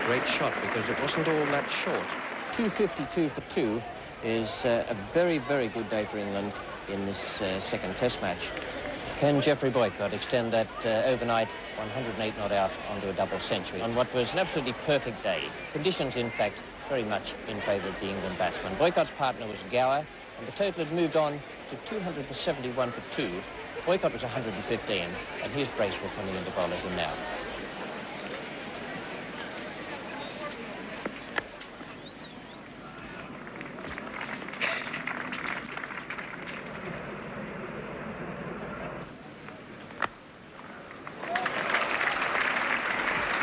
great shot because it wasn't all that short. 252 for 2 is a very, very good day for England in this second Test match. Can Geoffrey Boycott extend that overnight 108 not out onto a double century on what was an absolutely perfect day? Conditions, in fact, very much in favour of the England batsman. Boycott's partner was Gower, and the total had moved on to 271 for 2. Boycott was 115, and here's Bracewell coming in to bowl at him now.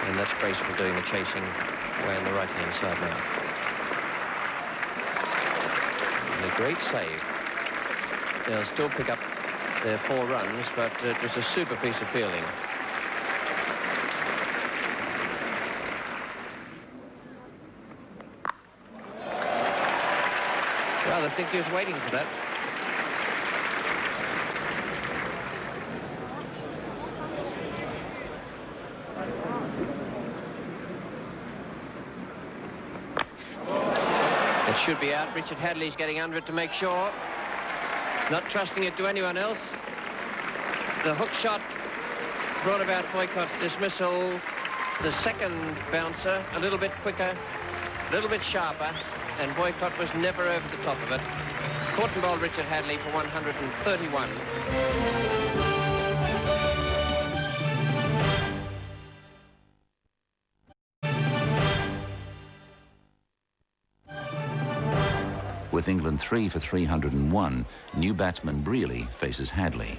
And that's Bracewell doing the chasing way on the right-hand side now. And a great save. They'll still pick up their 4 runs, but it was a super piece of fielding. Well, I think he was waiting for that. It should be out. Richard Hadley's getting under it to make sure. Not trusting it to anyone else. The hook shot brought about Boycott's dismissal. The second bouncer, a little bit quicker, a little bit sharper, and Boycott was never over the top of it. Caught and bowled Richard Hadley for 131. With England 3 for 301, new batsman Brearley faces Hadley.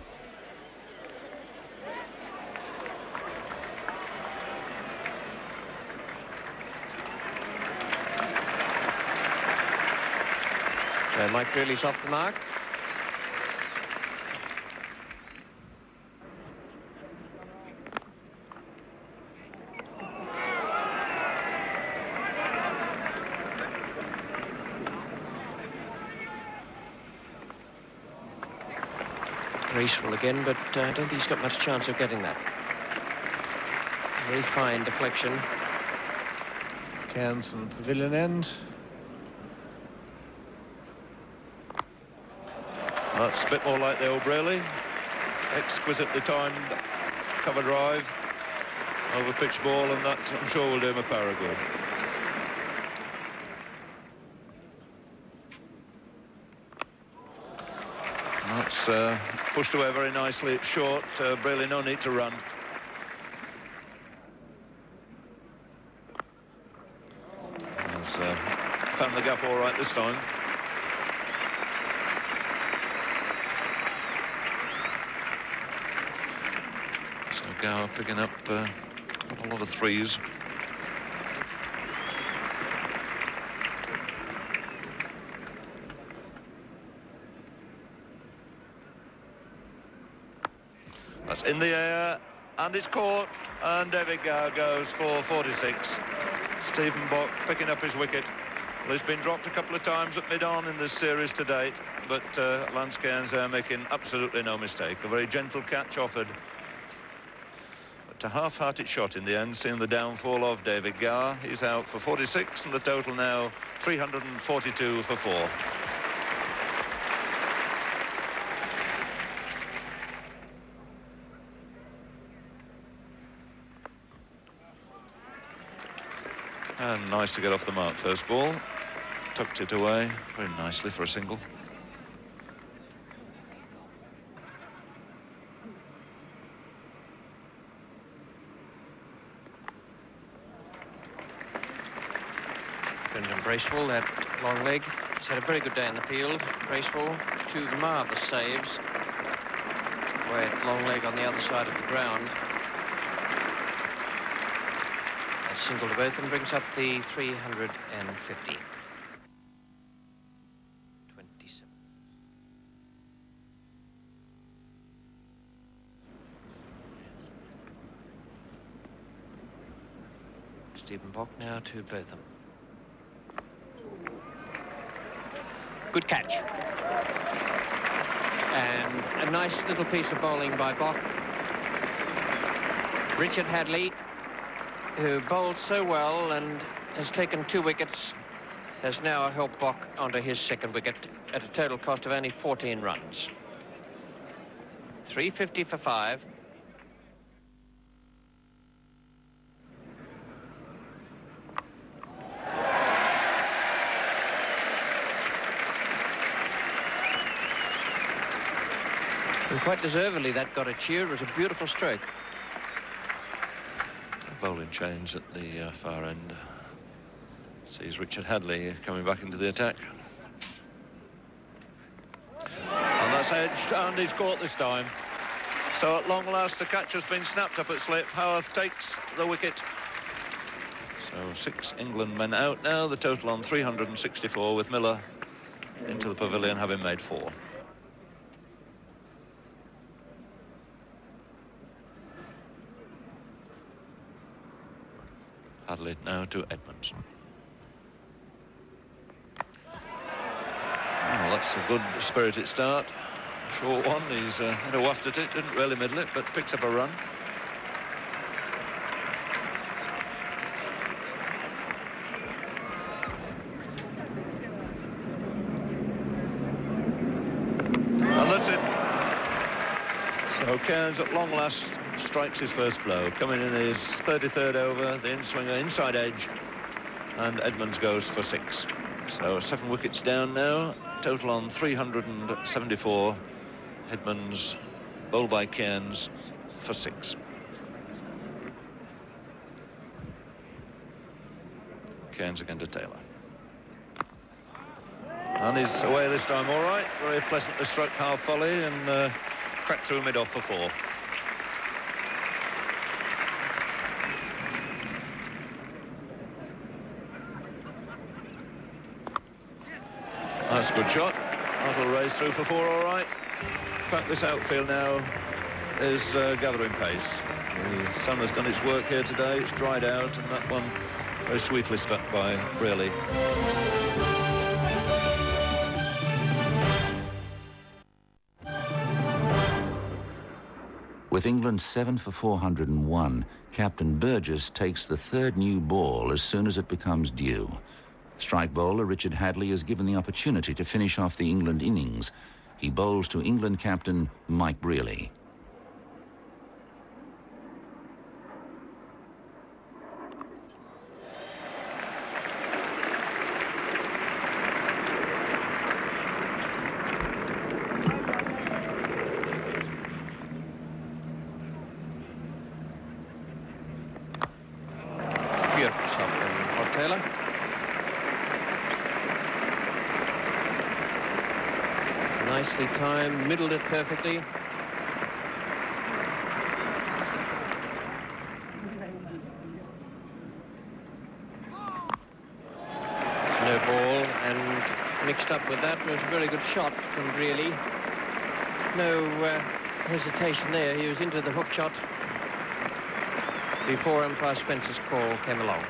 So Mike Brearley's off the mark. Graceful again, but I don't think he's got much chance of getting that. Very fine deflection. Cairns and pavilion end. That's a bit more like the old Brearley. Exquisitely timed cover drive over pitch ball, and that I'm sure will do him a power of good. That's pushed away very nicely. It's short. Brearley, no need to run. Has found the gap all right this time. So Gower picking up a lot of threes. That's in the air, and it's caught, and David Gower goes for 46. Stephen Bock picking up his wicket. Well, he's been dropped a couple of times at mid-on in this series to date, but Lance Cairns making absolutely no mistake. A very gentle catch offered, but a half-hearted shot in the end, seeing the downfall of David Gower. He's out for 46, and the total now 342 for 4. And nice to get off the mark first ball. Tucked it away very nicely for a single. Brendan Bracewell, that long leg. He's had a very good day in the field. Bracewell, 2 marvellous saves. Away at long leg on the other side of the ground. A single to both and brings up the 350. 27. Stephen Bock now to Botham. Good catch. And a nice little piece of bowling by Bock. Richard Hadley who bowled so well and has taken 2 wickets, has now helped Bock onto his 2nd wicket at a total cost of only 14 runs. 350 for 5. And quite deservedly that got a cheer. It was a beautiful stroke. Bowling change at the far end. Sees Richard Hadley coming back into the attack. And that's edged, and he's caught this time. So at long last, the catch has been snapped up at slip. Howarth takes the wicket. So 6 England men out now, the total on 364, with Miller into the pavilion having made 4. Hadley now to Edmonds. Well, that's a good spirited start. Short one, he's had a waft at it, didn't really middle it, but picks up a run. And that's it. So Cairns at long last strikes his first blow, coming in his 33rd over, the in-swinger inside edge, and Edmonds goes for 6. So 7 wickets down now, total on 374. Edmonds bowled by Cairns for 6. Cairns again to Taylor. And he's away this time all right, very pleasantly struck half volley and cracked through mid-off for 4. That's a good shot. That'll raise through for 4 all right. In fact, this outfield now is gathering pace. The sun has done its work here today. It's dried out, and that one very sweetly struck by BREARLEY. With England 7 for 401, Captain Burgess takes the 3rd new ball as soon as it becomes due. Strike bowler Richard Hadley is given the opportunity to finish off the England innings. He bowls to England captain Mike BREARLEY. Beautiful shot from Taylor. Nicely timed, middled it perfectly. No ball, and mixed up with that was a very good shot from BREARLEY. No hesitation there. He was into the hook shot before umpire Spencer's call came along.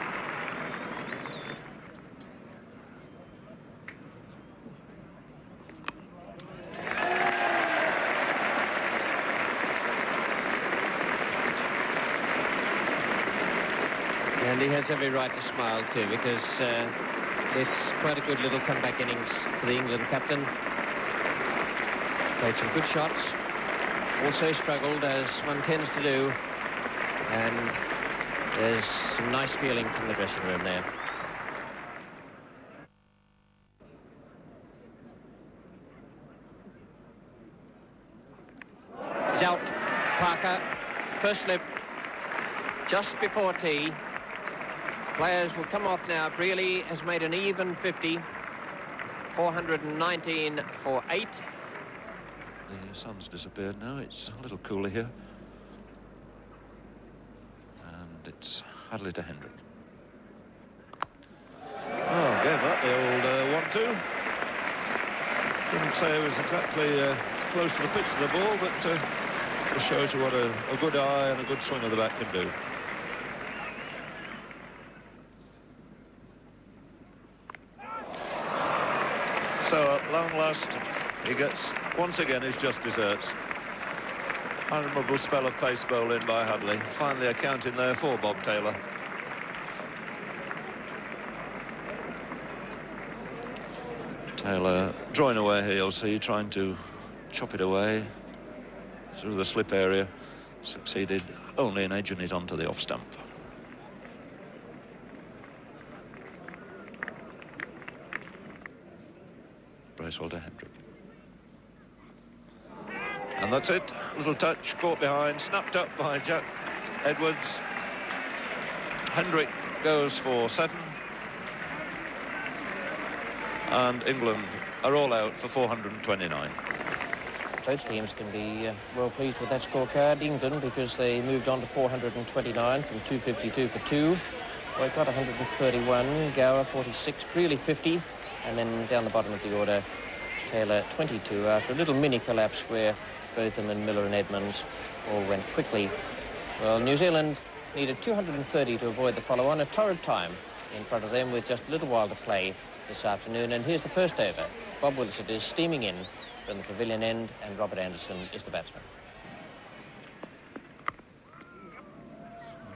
And he has every right to smile too, because it's quite a good little comeback innings for the England captain. Played some good shots, also struggled, as one tends to do, and there's some nice feeling from the dressing room there. He's out, Parker, first slip, just before tea. Players will come off now. BREARLEY has made an even 50. 419 for 8. The sun's disappeared now. It's a little cooler here. And it's Hadley to Hendrick. Oh, gave that the old 1-2. Couldn't say it was exactly close to the pitch of the ball, but it shows you what a good eye and a good swing of the bat can do. So at long last, he gets once again his just desserts. Admirable spell of pace bowling by Hadley. Finally a count in there for Bob Taylor. Taylor drawing away here, you'll see, trying to chop it away through the slip area. Succeeded only in edging it onto the off stump. Bracewell to Hendrick. And that's it. Little touch, caught behind, snapped up by Jack Edwards. Hendrick goes for 7. And England are all out for 429. Both teams can be well pleased with that scorecard. England, because they moved on to 429 from 252 for 2. Boycott 131, Gower 46, Brearley 50, and then down the bottom of the order, Taylor 22, after a little mini collapse where Botham and Miller and Edmonds all went quickly. Well, New Zealand needed 230 to avoid the follow-on, a torrid time in front of them with just a little while to play this afternoon. And here's the first over. Bob Willis it is, steaming in from the pavilion end, and Robert Anderson is the batsman.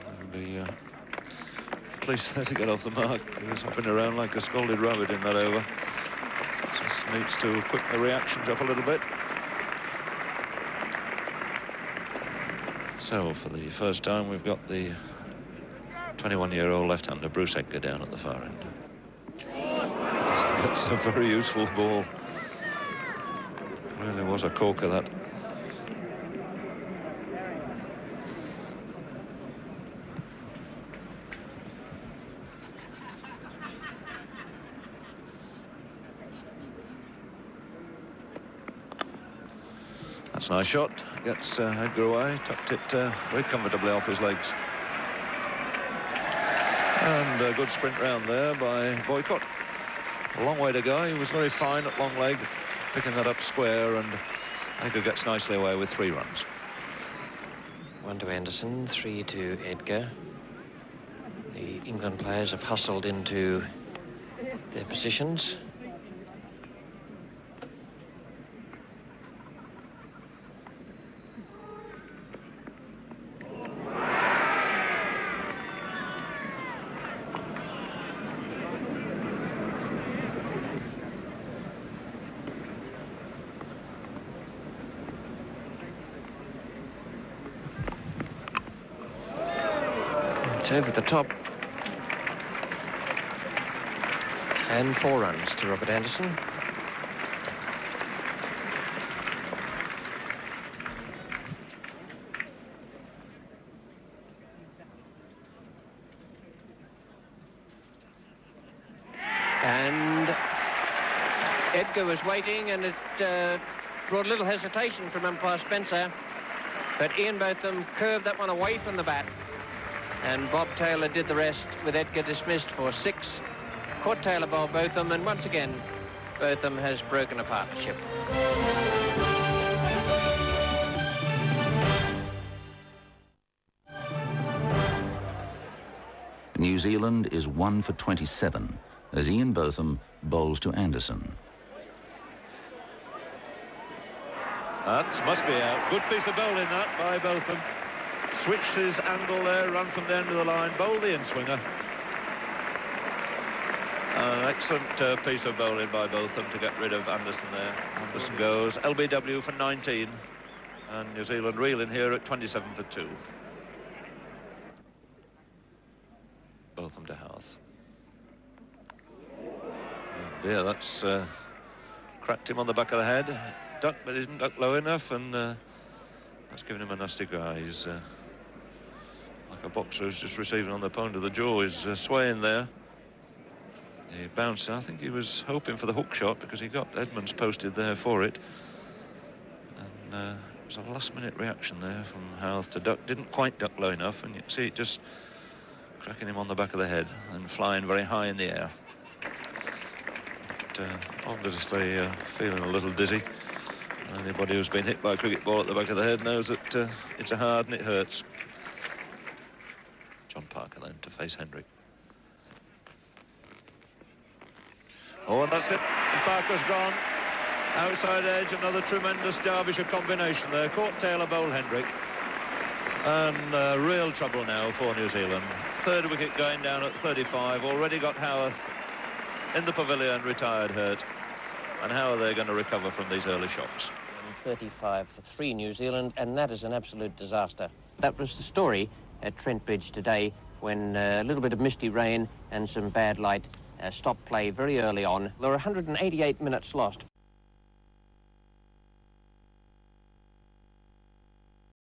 There'll be police there to get off the mark. He was hopping around like a scolded rabbit in that over. Just needs to quicken the reactions up a little bit. So for the first time we've got the 21-year-old left-hander Bruce Edgar down at the far end. That's a very useful ball. Really was a corker, that. That's a nice shot. Gets Edgar away, tucked it very comfortably off his legs. And a good sprint round there by Boycott. A long way to go. He was very fine at long leg, picking that up square, and Edgar gets nicely away with 3 runs. 1 to Anderson, 3 to Edgar. The England players have hustled into their positions. It's over the top. And 4 runs to Robert Anderson. And Edgar was waiting, and it brought a little hesitation from umpire Spencer. But Ian Botham curved that one away from the bat. And Bob Taylor did the rest, with Edgar dismissed for 6. Caught Taylor bowled Botham, and once again, Botham has broken a partnership. New Zealand is 1 for 27 as Ian Botham bowls to Anderson. That must be out. Good piece of bowling that by Botham. Switched his angle there, run from the end of the line, bowled the in-swinger. An excellent piece of bowling by Botham to get rid of Anderson there. Anderson goes LBW for 19, and New Zealand reeling here at 27 for 2. Botham to Howarth. Oh dear, that's cracked him on the back of the head. Ducked, but he didn't duck low enough, and that's given him a nasty cry. He's like a boxer who's just receiving on the point of the jaw. He's swaying there. He bounced. I think he was hoping for the hook shot because he got Edmonds posted there for it. And it was a last-minute reaction there from Howarth to duck. Didn't quite duck low enough, and you see it just cracking him on the back of the head and flying very high in the air. But, obviously feeling a little dizzy. Anybody who's been hit by a cricket ball at the back of the head knows that it's a hard and it hurts. John Parker then to face Hendrick. Oh, and that's it. And Parker's gone. Outside edge, another tremendous Derbyshire combination there. Caught Taylor, bowled Hendrick. And real trouble now for New Zealand. 3rd wicket going down at 35. Already got Howarth in the pavilion, retired hurt. and how are they going to recover from these early shocks? 35 for 3 New Zealand, and that is an absolute disaster. That was the story at Trent Bridge today, when a little bit of misty rain and some bad light stopped play very early on. There were 188 minutes lost.